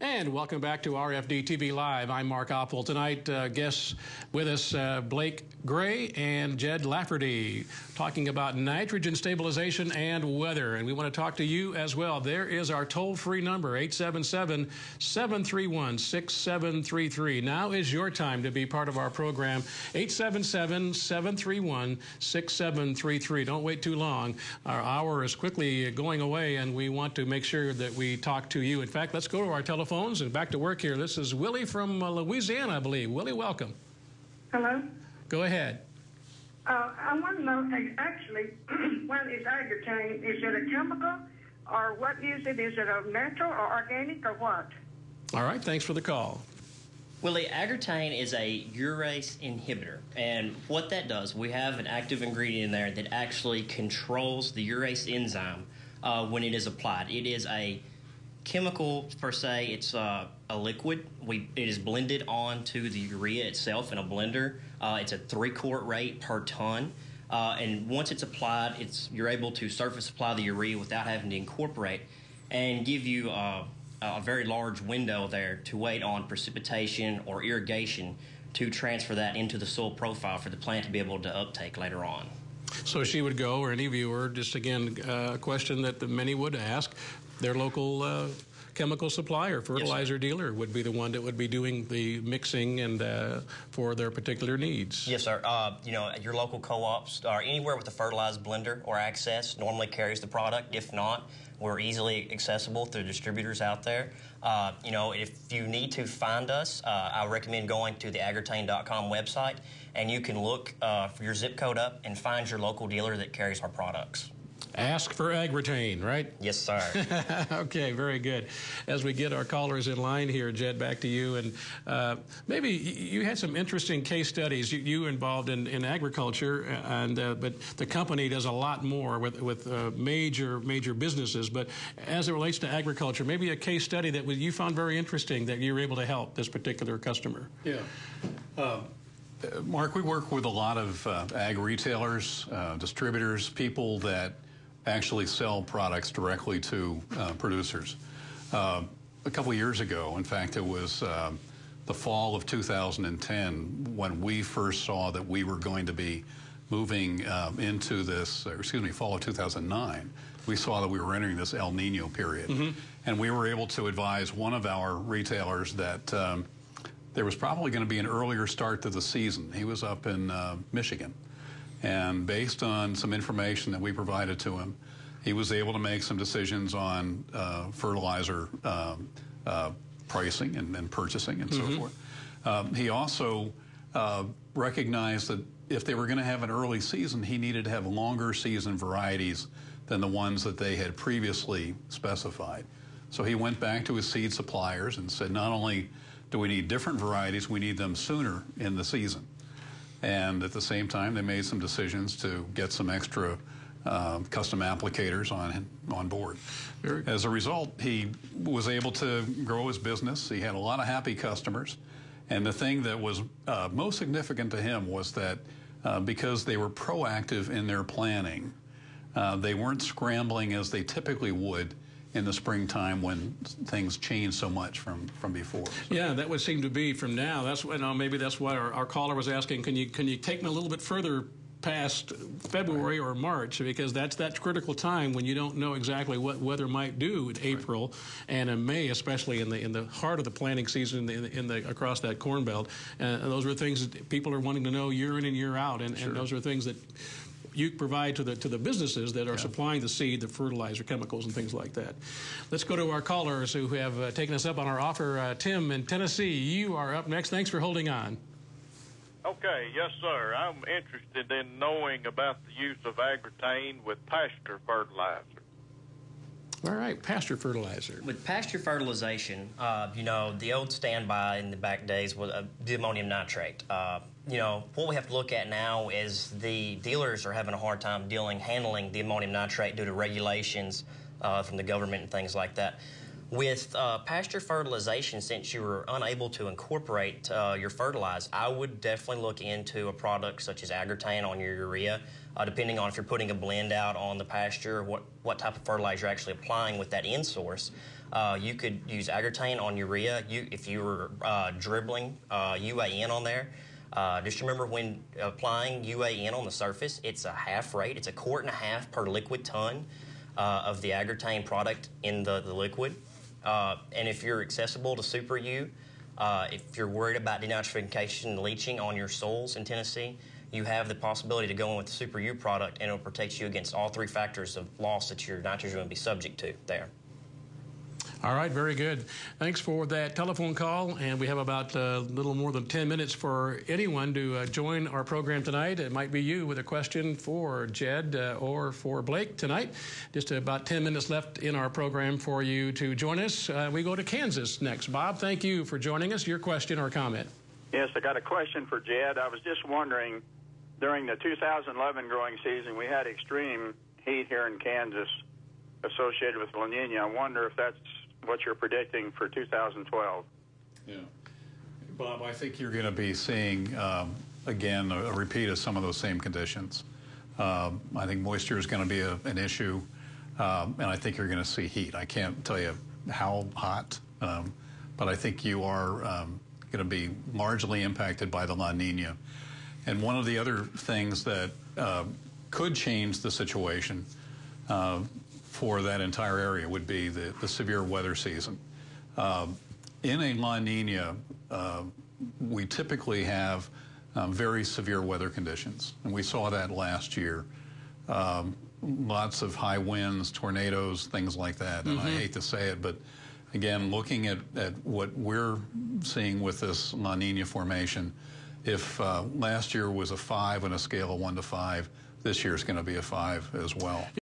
And welcome back to RFD-TV Live. I'm Mark Oppel. Tonight, guests with us, Blake Gray and Jed Lafferty, talking about nitrogen stabilization and weather. And we want to talk to you as well. There is our toll-free number, 877-731-6733. Now is your time to be part of our program, 877-731-6733. Don't wait too long. Our hour is quickly going away, and we want to make sure that we talk to you. In fact, let's go to our telephones and back to work here. This is Willie from Louisiana, I believe. Willie, welcome. Hello? Go ahead. I want to know, actually, what is AGROTAIN? Is it a chemical, or what is it? Is it a natural or organic, or what? All right, thanks for the call. Willie, AGROTAIN is a urease inhibitor, and what that does, we have an active ingredient in there that actually controls the urease enzyme when it is applied. It is a chemical per se. It's a liquid. It is blended onto the urea itself in a blender. It's a 3-quart rate per ton, and once it's applied, you're able to surface apply the urea without having to incorporate, and give you a very large window there to wait on precipitation or irrigation to transfer that into the soil profile for the plant to be able to uptake later on. So she would go, or any viewer, just again, a question that many would ask, their local chemical supplier, fertilizer dealer would be the one that would be doing the mixing and for their particular needs. Yes, sir. You know, your local co-ops or anywhere with a fertilizer blender or access normally carries the product. If not, we're easily accessible through distributors out there. You know, if you need to find us, I recommend going to the AGROTAIN.com website, and you can look for your zip code up and find your local dealer that carries our products. Ask for AGROTAIN, right? Yes, sir. Okay, very good. As we get our callers in line here, Jed, back to you. And maybe you had some interesting case studies. You involved in agriculture, and but the company does a lot more with major businesses. But as it relates to agriculture, maybe a case study that you found very interesting that you were able to help this particular customer. Yeah. Mark, we work with a lot of ag retailers, distributors, people that actually sell products directly to producers. A couple of years ago, in fact, it was the fall of 2010 when we first saw that we were going to be moving into this, fall of 2009, we saw that we were entering this El Nino period. Mm-hmm. And we were able to advise one of our retailers that there was probably going to be an earlier start to the season. He was up in Michigan. And based on some information that we provided to him, he was able to make some decisions on fertilizer pricing and purchasing and so forth. He also recognized that if they were going to have an early season, he needed to have longer season varieties than the ones that they had previously specified. So he went back to his seed suppliers and said, not only do we need different varieties, we need them sooner in the season. And at the same time, they made some decisions to get some extra custom applicators on board. As a result, he was able to grow his business. He had a lot of happy customers. And the thing that was most significant to him was that because they were proactive in their planning, they weren't scrambling as they typically would in the springtime when things change so much from before. Yeah, that would seem to be from now. That's maybe that's what our caller was asking. Can you take me a little bit further past February or March, because that's that critical time when you don't know exactly what weather might do in April and in May, especially in the heart of the planting season across that corn belt. And those are things that people are wanting to know year in and year out, and those are things that you provide to the businesses that are supplying the seed, the fertilizer, chemicals, and things like that. Let's go to our callers who have taken us up on our offer. Tim in Tennessee, you are up next. Thanks for holding on. Okay, yes, sir. I'm interested in knowing about the use of AGROTAIN with pasture fertilizer. All right, pasture fertilizer. With pasture fertilization, you know, the old standby in the back days was the ammonium nitrate. You know, what we have to look at now is the dealers are having a hard time handling the ammonium nitrate due to regulations from the government and things like that. With pasture fertilization, since you were unable to incorporate your fertilizer, I would definitely look into a product such as AGROTAIN on your urea, depending on if you're putting a blend out on the pasture, what type of fertilizer you're actually applying with that end source. You could use AGROTAIN on urea. If you were dribbling UAN on there, just remember when applying UAN on the surface, it's a half rate. It's 1.5 quarts per liquid ton of the AGROTAIN product in the liquid. And if you're accessible to Super U, if you're worried about denitrification and leaching on your soils in Tennessee, you have the possibility to go in with the Super U product, and it'll protect you against all 3 factors of loss that your nitrogen will be subject to there. All right, very good. Thanks for that telephone call, and we have about a little more than 10 minutes for anyone to join our program tonight. It might be you with a question for Jed or for Blake tonight. Just about 10 minutes left in our program for you to join us. We go to Kansas next. Bob, thank you for joining us. Your question or comment? Yes, I got a question for Jed. I was just wondering, during the 2011 growing season, we had extreme heat here in Kansas associated with La Nina. I wonder if that's what you're predicting for 2012. Yeah. Bob, I think you're going to be seeing, again, a repeat of some of those same conditions. I think moisture is going to be an issue, and I think you're going to see heat. I can't tell you how hot, but I think you are going to be largely impacted by the La Nina. And one of the other things that could change the situation for that entire area would be the severe weather season. In a La Nina, we typically have very severe weather conditions, and we saw that last year. Lots of high winds, tornadoes, things like that. And I hate to say it, but again, looking at what we're seeing with this La Nina formation, if last year was a 5 on a scale of 1 to 5, this year is going to be a 5 as well.